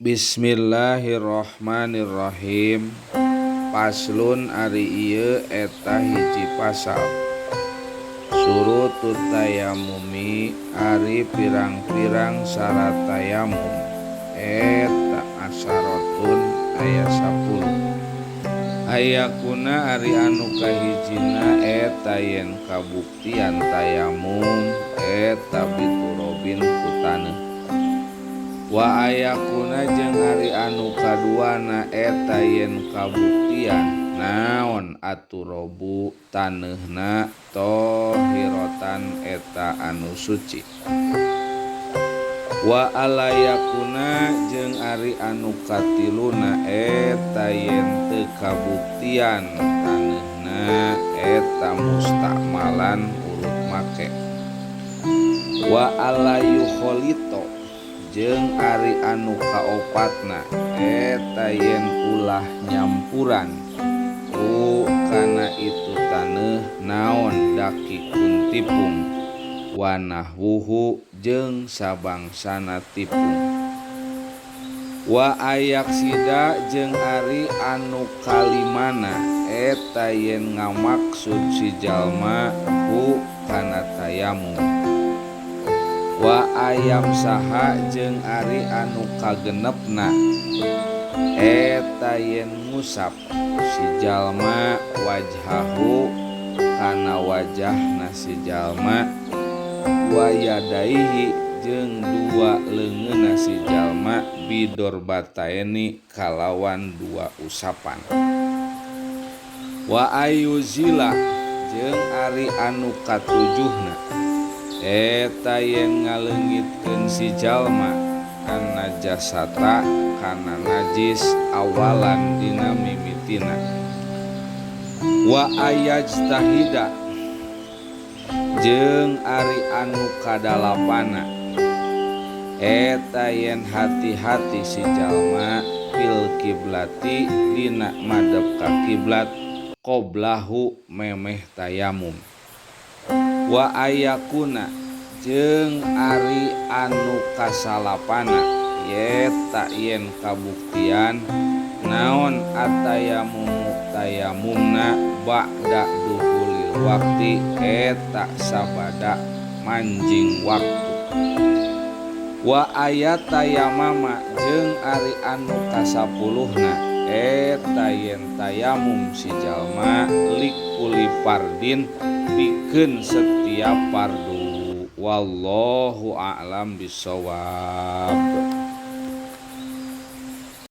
Bismillahirrohmanirrohim. Paslun ari ieu eta hiji pasal. Surutut tayamumi ari pirang-pirang syarat tayamum. Eta asyaratun aya 10. Ayakuna ari anu kahijina eta yen kabuktian tayamum eta biturobin ku taneuh. Wa ayakuna jeung ari anu kaduana eta yen kabuktian naon aturobu taneuna tohirotan eta anu suci. Wa alayakuna jeung ari anu katiluna eta yen teu kabuktian taneuna eta mustamalan urut make. Wa alayukholito jeung ari anu kaopatna eta yen ulah nyampuran kana itu taneuh naon daki kuntipung wa nahwuhu jeung sabangsana tipung. Wa ayaksida jeung ari anu kalimana eta yen ngamaksud si jalma hu kana tayamum. Wa ayam saha jeung ari anu kagenepna eta yen ngusap si jalma wajhahu kana wajahna si jalma wa yadaihi jeung dua leungeunna si jalma bidorbataeni kalawan dua usapan. Wa ayuzila jeung ari anu katujuhna eta yen ngaleungitkeun si jalma kana jasata kana najis awalan dina mimitina. Wa ayajtahida jeung ari anu kadalapana eta yen hati-hati si jalma fil kiblati dina madep ka kiblat qoblahu memeh tayamum. Wa ayakuna jeung ari anu kasalapana eta yen kabuktian naon atayamumu tayamumna ba'da duhulil wakti eta sabada manjing waktu. Wa ayatayamama jeung ari anu kasapuluhna eta yen tayamum si jalma likuli fardin pikeun setiap fardu. Wallahu a'lam bishawab.